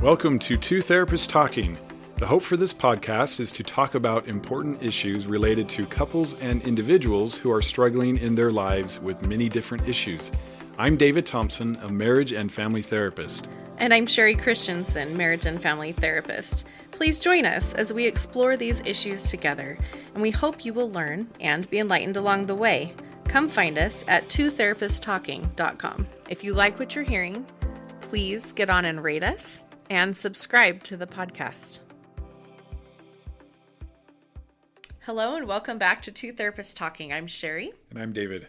Welcome to Two Therapists Talking. The hope for this podcast is to talk about important issues related to couples and individuals who are struggling in their lives with many different issues. I'm David Thompson, a marriage and family therapist. And I'm Sherie Christensen, marriage and family therapist. Please join us as we explore these issues together, and we hope you will learn and be enlightened along the way. Come find us at twotherapisttalking.com. If you like what you're hearing, please get on and rate us and subscribe to the podcast. Hello and welcome back to Two Therapists Talking. I'm Sherie. And I'm David.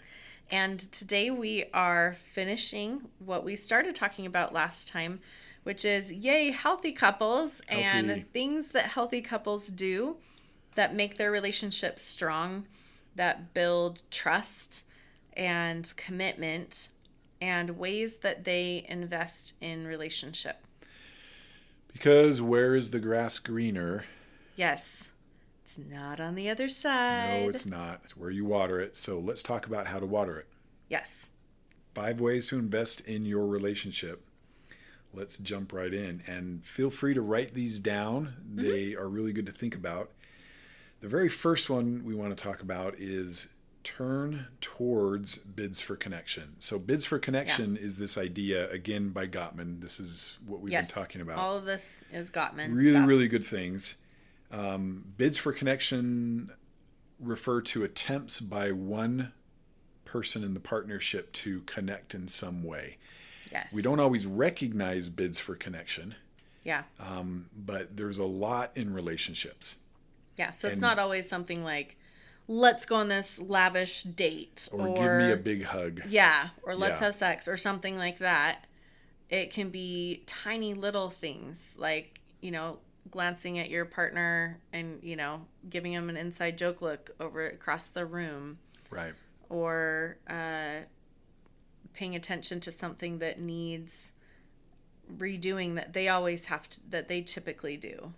And today we are finishing what we started talking about last time, which is, healthy couples and things that healthy couples do that make their relationships strong, that build trust and commitment, and ways that they invest in relationship. Because where is the grass greener? Yes. It's not on the other side. No, it's not. It's where you water it. So let's talk about how to water it. Yes. 5 ways to invest in your relationship. Let's jump right in. And feel free to write these down. Mm-hmm. They are really good to think about. The very first one we want to talk about is turn towards bids for connection. So bids for connection is this idea, again, by Gottman. This is what we've been talking about. All of this is Gottman Really, stuff. really good things. Bids for connection refer to attempts by one person in the partnership to connect in some way. Yes. We don't always recognize bids for connection. Yeah. But there's a lot in relationships. Yeah, so it's not always something like, let's go on this lavish date. Or give me a big hug. Yeah, or let's have sex or something like that. It can be tiny little things like, glancing at your partner and, giving him an inside joke look across the room. Right. Or paying attention to something that needs redoing that they always have to, that they typically do.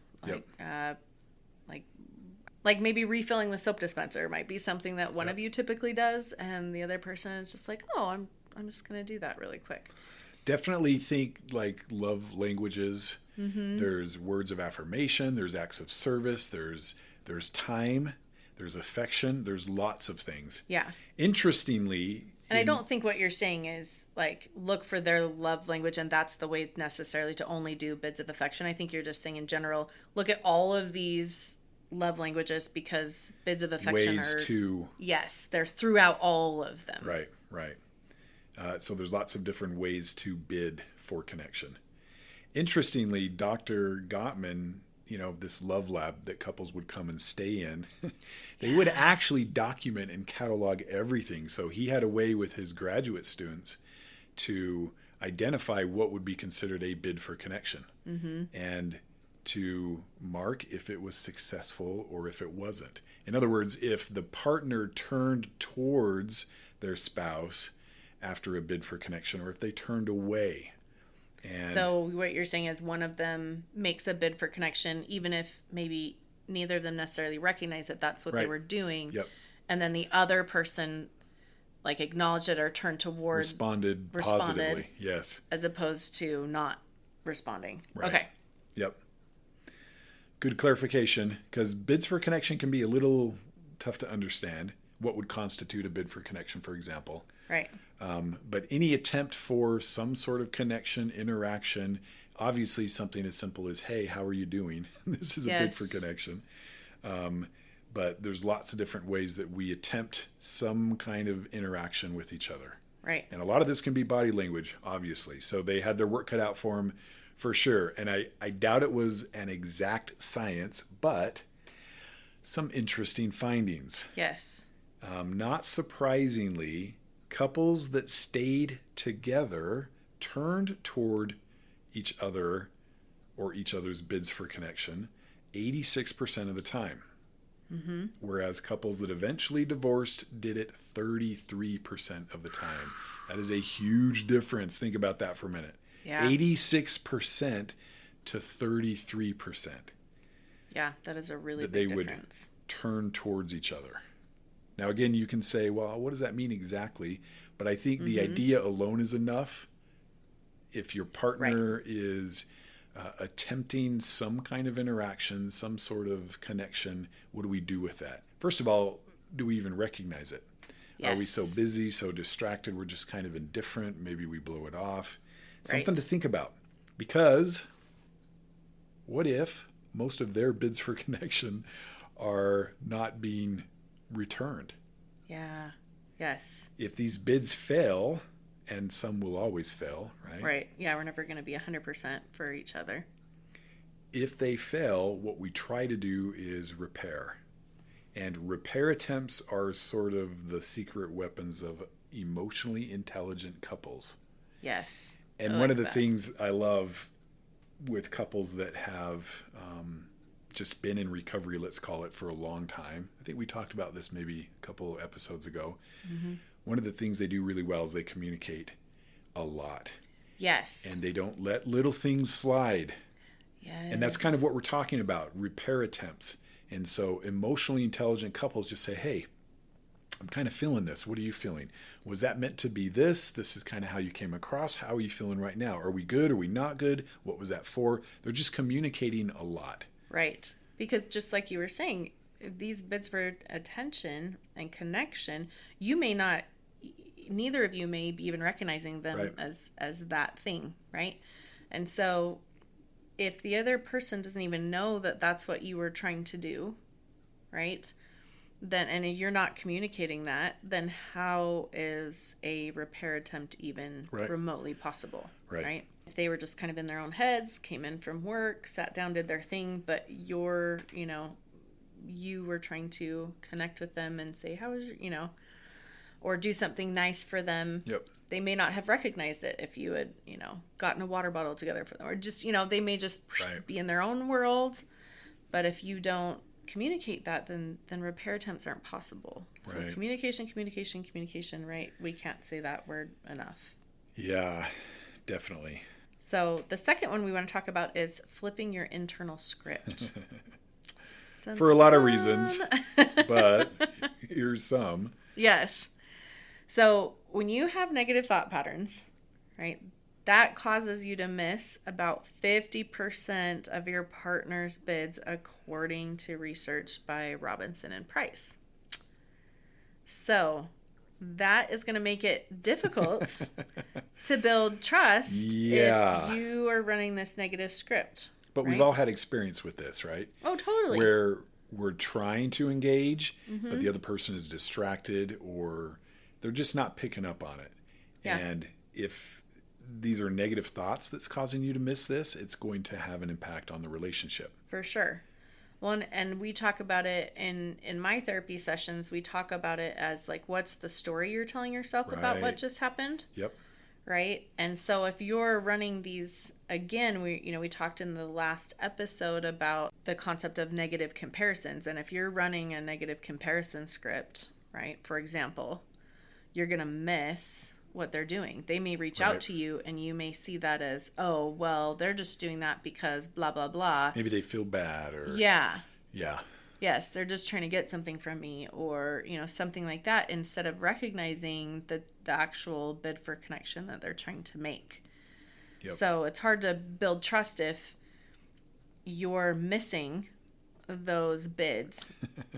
Like maybe refilling the soap dispenser might be something that one of you typically does, and the other person is just like, oh, I'm just going to do that really quick. Definitely think like love languages. Mm-hmm. There's words of affirmation. There's acts of service. There's time. There's affection. There's lots of things. Yeah. Interestingly. And I don't think what you're saying is like, look for their love language and that's the way necessarily to only do bids of affection. I think you're just saying in general, look at all of these love languages because bids of affection ways to. Yes, they're throughout all of them. Right. So there's lots of different ways to bid for connection. Interestingly, Dr. Gottman, this love lab that couples would come and stay in, they would actually document and catalog everything. So he had a way with his graduate students to identify what would be considered a bid for connection and to mark if it was successful or if it wasn't. In other words, if the partner turned towards their spouse after a bid for connection or if they turned away. And so what you're saying is one of them makes a bid for connection, even if maybe neither of them necessarily recognize that that's what they were doing. Yep. And then the other person like acknowledged it or turned toward. Responded positively. Yes. As opposed to not responding. Right. Okay. Yep. Good clarification, because bids for connection can be a little tough to understand. What would constitute a bid for connection, for example. Right. But any attempt for some sort of connection, interaction, obviously something as simple as, hey, how are you doing? This is a bid for connection. But there's lots of different ways that we attempt some kind of interaction with each other. Right. And a lot of this can be body language, obviously. So they had their work cut out for them for sure. And I doubt it was an exact science, but some interesting findings. Yes. Not surprisingly, couples that stayed together turned toward each other or each other's bids for connection 86% of the time. Mm-hmm. Whereas couples that eventually divorced did it 33% of the time. That is a huge difference. Think about that for a minute. Yeah. 86% to 33%. Yeah, that is a really big difference. They would turn towards each other. Now, again, you can say, well, what does that mean exactly? But I think the idea alone is enough. If your partner is attempting some kind of interaction, some sort of connection. What do we do with that? First of all, do we even recognize it? Yes. Are we so busy, so distracted, we're just kind of indifferent? Maybe we blow it off. Something to think about. Because what if most of their bids for connection are not being returned? Yeah. Yes. If these bids fail, and some will always fail, right? Right. Yeah, we're never going to be 100% for each other. If they fail, what we try to do is repair. And repair attempts are sort of the secret weapons of emotionally intelligent couples. Yes. And one of the things I love with couples that have just been in recovery, let's call it, for a long time. I think we talked about this maybe a couple episodes ago. Mm-hmm. One of the things they do really well is they communicate a lot. Yes. And they don't let little things slide. Yes. And that's kind of what we're talking about, repair attempts. And so emotionally intelligent couples just say, hey, I'm kind of feeling this. What are you feeling? Was that meant to be this? This is kind of how you came across. How are you feeling right now? Are we good? Are we not good? What was that for? They're just communicating a lot. Right. Because just like you were saying, these bids for attention and connection, neither of you may be even recognizing them as that thing, right? And so if the other person doesn't even know that that's what you were trying to do, right? Then, and you're not communicating that, then how is a repair attempt even remotely possible, right? If they were just kind of in their own heads, came in from work, sat down, did their thing, but you were trying to connect with them and say, how was your, or do something nice for them. Yep. They may not have recognized it if you had, gotten a water bottle together for them, or just, they may just be in their own world. But if you don't communicate that, then repair attempts aren't possible. So communication, right? We can't say that word enough. Yeah, definitely. So the second one we want to talk about is flipping your internal script. For a lot of reasons, but here's some. Yes. So when you have negative thought patterns, right, that causes you to miss about 50% of your partner's bids, according to research by Robinson and Price. So that is going to make it difficult to build trust if you are running this negative script. But we've all had experience with this, right? Oh, totally. Where we're trying to engage, but the other person is distracted or they're just not picking up on it. Yeah. And if these are negative thoughts that's causing you to miss this, it's going to have an impact on the relationship. For sure. Well, and we talk about it in my therapy sessions. We talk about it as like, what's the story you're telling yourself about what just happened? Yep. Right. And so if you're running these, again, we talked in the last episode about the concept of negative comparisons. And if you're running a negative comparison script, right, for example, you're going to miss what they're doing. They may reach out to you and you may see that as, oh, well, they're just doing that because blah, blah, blah. Maybe they feel bad or... Yeah. Yeah. Yes, they're just trying to get something from me or, something like that, instead of recognizing the actual bid for connection that they're trying to make. Yep. So it's hard to build trust if you're missing those bids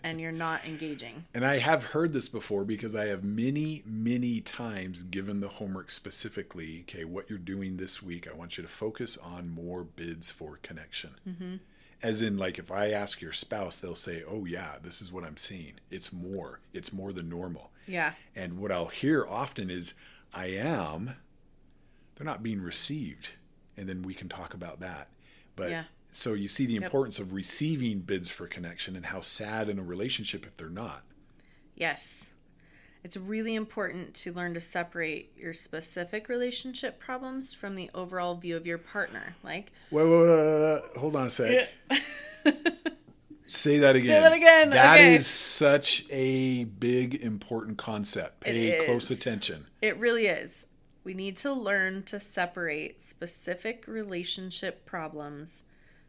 and you're not engaging. And I have heard this before because I have many, many times given the homework specifically, okay, what you're doing this week, I want you to focus on more bids for connection. Mm-hmm. As in, like, if I ask your spouse, they'll say, oh, yeah, this is what I'm seeing. It's more than normal. Yeah. And what I'll hear often is, they're not being received. And then we can talk about that. But so you see the importance of receiving bids for connection and how sad in a relationship if they're not. Yes. It's really important to learn to separate your specific relationship problems from the overall view of your partner. Like, wait. Hold on a sec. Yeah. Say that again. That is such a big, important concept. Pay close attention. It really is. We need to learn to separate specific relationship problems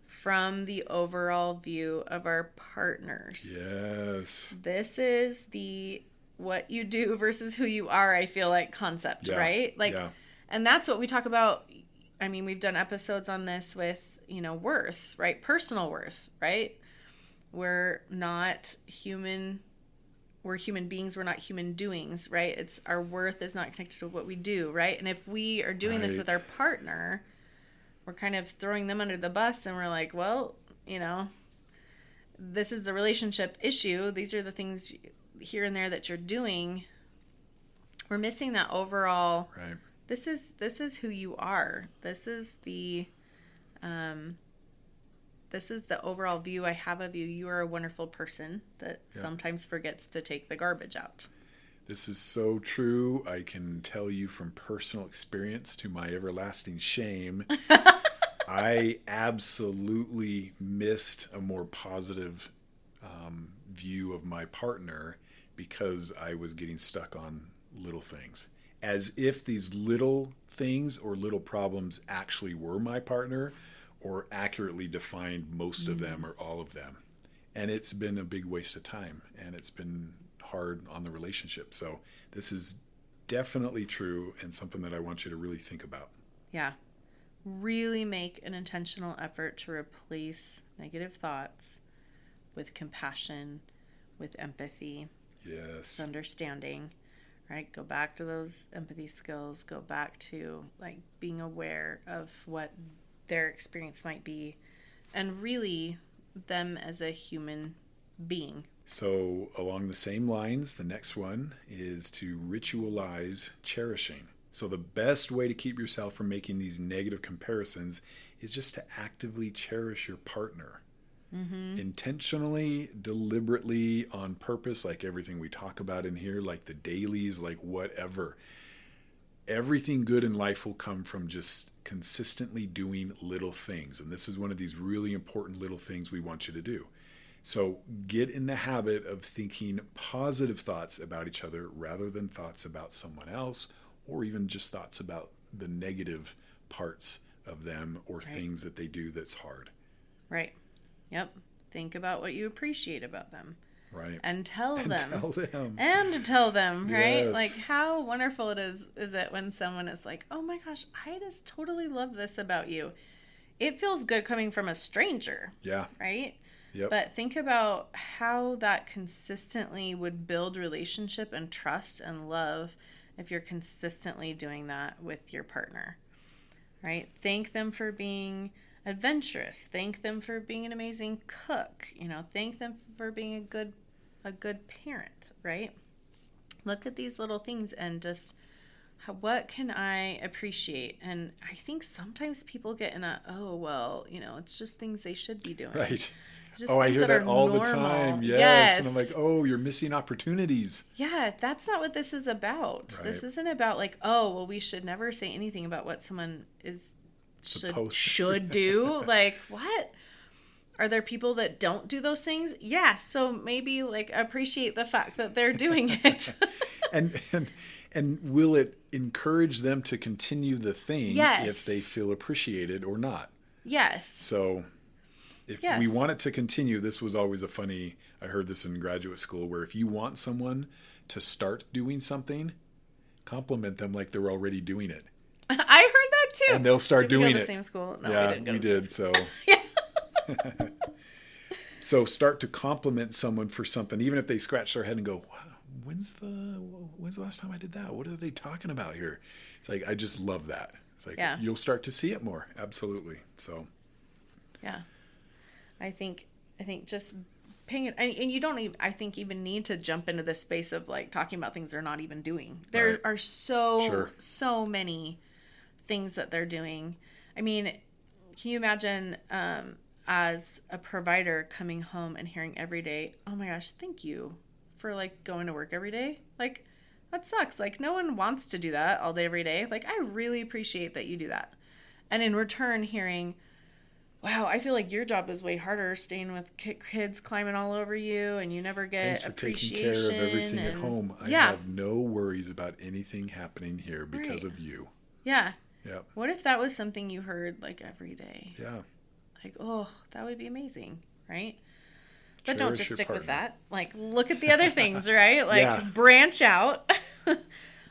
from the overall view of our partners. Yes. This is the what you do versus who you are, I feel like, concept, right? Like, and that's what we talk about. I mean, we've done episodes on this with, worth, right? Personal worth, right? We're not human. We're human beings. We're not human doings, right? It's our worth is not connected to what we do, right? And if we are doing this with our partner, we're kind of throwing them under the bus, and we're like, well, this is the relationship issue. These are the things here and there that you're doing. We're missing that overall. Right. This is who you are. This is the overall view I have of you. You are a wonderful person that sometimes forgets to take the garbage out. This is so true. I can tell you from personal experience, to my everlasting shame, I absolutely missed a more positive view of my partner because I was getting stuck on little things. As if these little things or little problems actually were my partner or accurately defined most of them or all of them. And it's been a big waste of time, and it's been hard on the relationship. So this is definitely true and something that I want you to really think about. Yeah. Really make an intentional effort to replace negative thoughts with compassion, with empathy, yes, with understanding, right? Go back to those empathy skills. Go back to like being aware of what their experience might be, and really them as a human being. So along the same lines, the next one is to ritualize cherishing. So the best way to keep yourself from making these negative comparisons is just to actively cherish your partner. Mm-hmm. Intentionally, deliberately, on purpose, like everything we talk about in here, like the dailies, like whatever. Everything good in life will come from just consistently doing little things. And this is one of these really important little things we want you to do. So get in the habit of thinking positive thoughts about each other rather than thoughts about someone else, or even just thoughts about the negative parts of them or things that they do that's hard. Right. Yep. Think about what you appreciate about them. Right. And tell them. And tell them, right? Yes. Like how wonderful it is it when someone is like, oh my gosh, I just totally love this about you. It feels good coming from a stranger. Yeah. Right? Yep. But think about how that consistently would build relationship and trust and love if you're consistently doing that with your partner, right? Thank them for being adventurous. Thank them for being an amazing cook. Thank them for being a good parent, right? Look at these little things and just what can I appreciate? And I think sometimes people get in it's just things they should be doing. Right. I hear that all the time. Yes. And I'm like, you're missing opportunities. Yeah, that's not what this is about. Right. This isn't about like, we should never say anything about what someone should do. Like, what? Are there people that don't do those things? Yeah, so maybe like appreciate the fact that they're doing it. and will it encourage them to continue the thing if they feel appreciated or not? Yes. So if we want it to continue, this was always I heard this in graduate school, where if you want someone to start doing something, compliment them like they're already doing it. I heard that too. And they'll start doing it. Did we go to the same school? No, yeah, we did. So. So start to compliment someone for something, even if they scratch their head and go, wow, when's the last time I did that? What are they talking about here? It's like, I just love that. It's like, you'll start to see it more. Absolutely. So. Yeah. I think just paying it, and you don't even need to jump into this space of like talking about things they're not even doing. There are so many things that they're doing. I mean, can you imagine as a provider coming home and hearing every day, oh my gosh, thank you for like going to work every day? Like, that sucks. Like, no one wants to do that all day, every day. Like, I really appreciate that you do that. And in return, hearing, wow, I feel like your job is way harder, staying with kids climbing all over you, and you never get appreciation. Thanks for taking care of everything at home. I have no worries about anything happening here because of you. Yeah. Yep. What if that was something you heard like every day? Yeah. Like, that would be amazing, right? But don't just stick with that. Like, look at the other things, right? Like, branch out.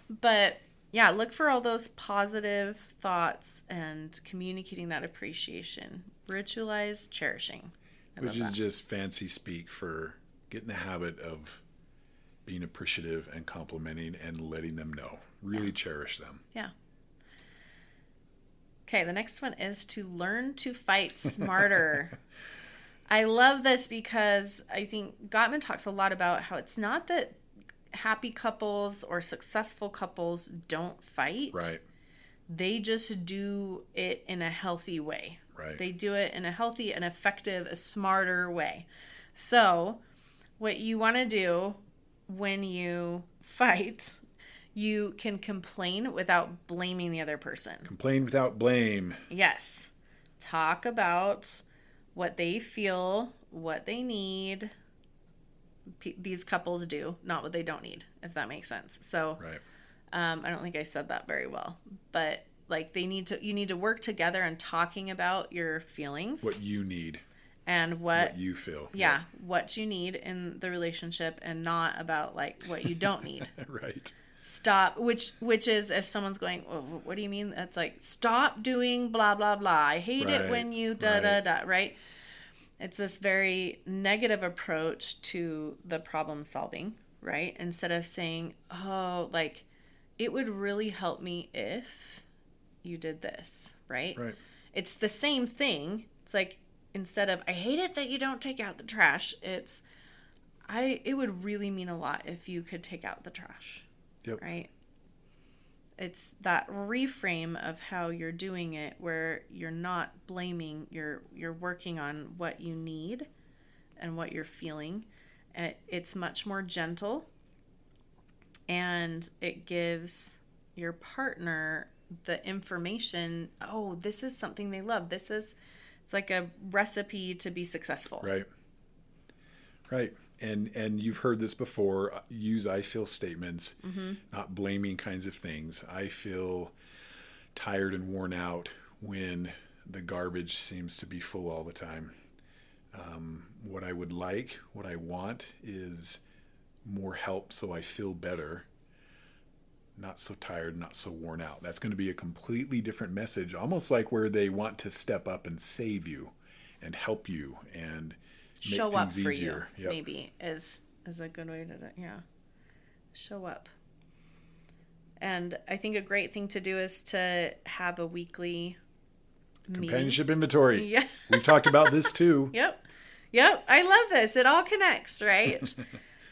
But Yeah, look for all those positive thoughts and communicating that appreciation. Ritualize, cherishing. Which is just fancy speak for getting the habit of being appreciative and complimenting and letting them know. Really cherish them. Yeah. Okay, the next one is to learn to fight smarter. I love this because I think Gottman talks a lot about how it's not that happy couples or successful couples don't fight. Right. They just do it in a healthy way. Right. They do it in a healthy, and effective, a smarter way. So what you want to do when you fight, you can complain without blaming the other person. Complain without blame. Yes. Talk about what they feel, what they need. These couples do, not what they don't need, if that makes sense. So right. I don't think I said that very well, but like you need to work together and talking about your feelings. What you need. And what you feel. Yeah, what you need in the relationship, and not about like what you don't need. Right. Stop, which is if someone's going, oh, what do you mean? That's like, stop doing blah, blah, blah. I hate it when you da, right? It's this very negative approach to the problem solving, right? Instead of saying, oh, like, it would really help me if you did this, right? Right. It's the same thing. It's like, instead of, I hate it that you don't take out the trash, it's, it would really mean a lot if you could take out the trash. Yep. Right? It's that reframe of how you're doing it, where you're not blaming, you're working on what you need and what you're feeling. It's much more gentle, and it gives your partner the information, oh, this is something they love. It's like a recipe to be successful. Right. Right. And you've heard this before. Use I feel statements, not blaming kinds of things. I feel tired and worn out when the garbage seems to be full all the time. What I would like, what I want is more help so I feel better. Not so tired, not so worn out. That's going to be a completely different message, almost like where they want to step up and save you and help you and make show up things for easier. you, Yep. maybe is a good way to do it. Yeah. Show up. And I think a great thing to do is to have a weekly Companionship inventory. Yeah. We've talked about this too. Yep. I love this. It all connects, right?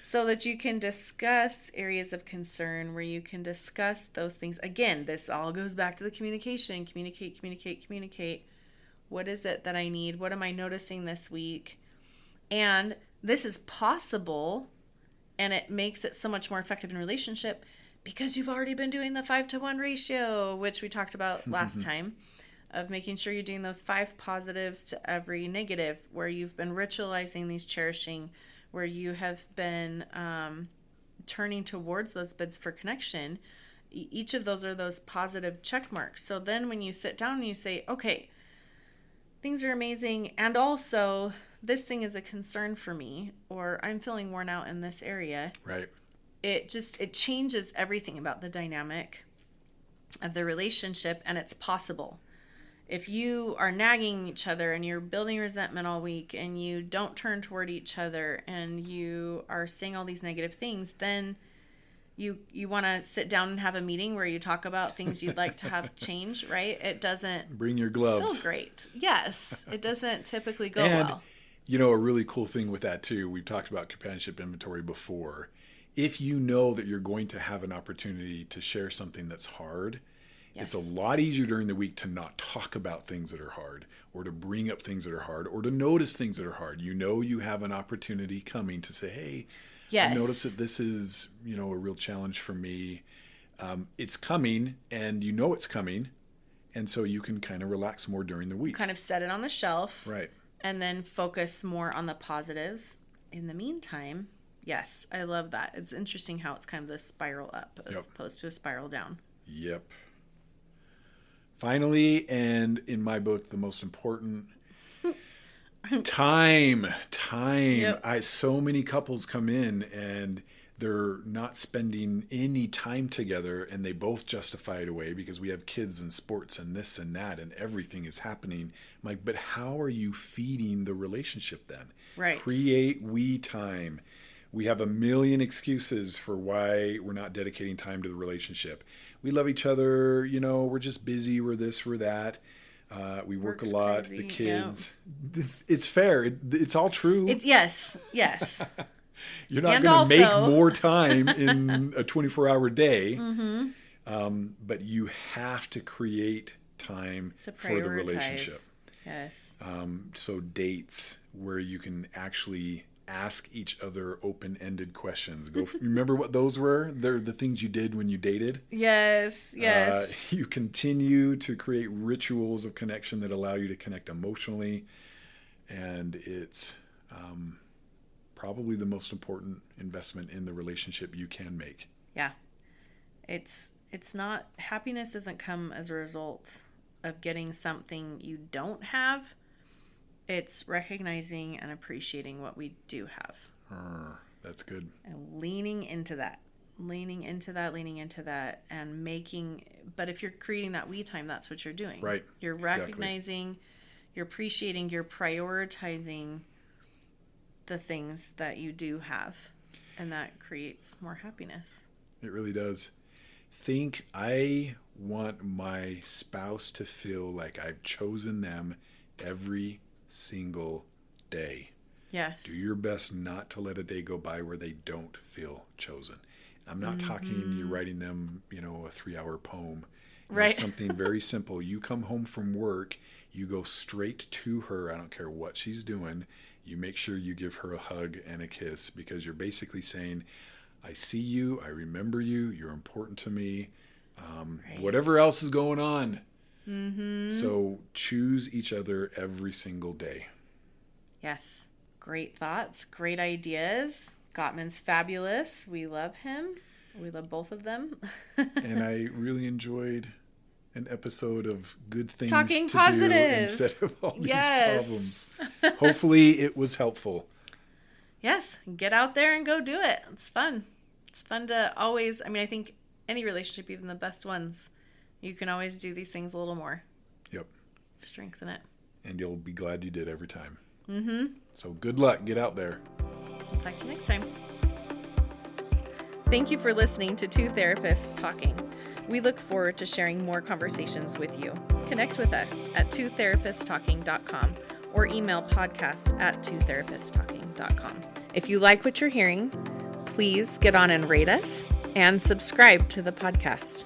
So that you can discuss areas of concern, where you can discuss those things. Again, this all goes back to the communication. Communicate. What is it that I need? What am I noticing this week? And this is possible, and it makes it so much more effective in a relationship because you've already been doing the 5-to-1 ratio, which we talked about last time, of making sure you're doing those 5 positives to every negative, where you've been ritualizing these cherishing, where you have been turning towards those bids for connection. Each of those are those positive check marks. So then when you sit down and you say, okay, things are amazing, and also this thing is a concern for me, or I'm feeling worn out in this area. Right. It changes everything about the dynamic of the relationship, and it's possible. If you are nagging each other and you're building resentment all week, and you don't turn toward each other, and you are saying all these negative things, then you want to sit down and have a meeting where you talk about things you'd like to have change, right? It doesn't bring your gloves. Feel great. Yes. It doesn't typically go and, well. You know, a really cool thing with that too, we've talked about companionship inventory before. If you know that you're going to have an opportunity to share something that's hard, it's a lot easier during the week to not talk about things that are hard, or to bring up things that are hard, or to notice things that are hard. You know you have an opportunity coming to say, hey, I notice that this is, a real challenge for me. It's coming, and you know it's coming, and so you can kind of relax more during the week. Kind of set it on the shelf. Right. And then focus more on the positives. In the meantime, yes, I love that. It's interesting how it's kind of this spiral up as opposed to a spiral down. Yep. Finally, and in my book, the most important, time. Yep. So many couples come in and they're not spending any time together, and they both justify it away because we have kids and sports and this and that and everything is happening. I'm like, but how are you feeding the relationship then? Right. Create we time. We have a million excuses for why we're not dedicating time to the relationship. We love each other, we're just busy, we're this, we're that. We work a lot, crazy, the kids. Yeah. It's fair. It's all true. It's yes. You're not going to make more time in a 24-hour day, but you have to create time for the relationship. Yes. So dates where you can actually ask each other open-ended questions. Remember what those were? They're the things you did when you dated. Yes. You continue to create rituals of connection that allow you to connect emotionally, and it's probably the most important investment in the relationship you can make. Yeah. It's not, happiness doesn't come as a result of getting something you don't have. It's recognizing and appreciating what we do have. That's good. And leaning into that, and making, but if you're creating that we time, that's what you're doing. Right. You're recognizing, you're appreciating, you're prioritizing the things that you do have, and that creates more happiness. It really does. I want my spouse to feel like I've chosen them every single day. Yes. Do your best not to let a day go by where they don't feel chosen. I'm not talking you writing them, a 3-hour poem. Right. Something very simple. You come home from work, you go straight to her. I don't care what she's doing. You make sure you give her a hug and a kiss, because you're basically saying, I see you, I remember you, you're important to me, right. Whatever else is going on. So choose each other every single day. Yes. Great thoughts, great ideas. Gottman's fabulous. We love him. We love both of them. And I really enjoyed an episode of good things Talking to positive. Do instead of all these problems. Hopefully it was helpful. Yes. Get out there and go do it. It's fun. It's fun to always, I think any relationship, even the best ones, you can always do these things a little more. Yep. Strengthen it. And you'll be glad you did every time. So good luck. Get out there. I'll talk to you next time. Thank you for listening to Two Therapists Talking. We look forward to sharing more conversations with you. Connect with us at twotherapisttalking.com or email podcast@twotherapisttalking.com. If you like what you're hearing, please get on and rate us and subscribe to the podcast.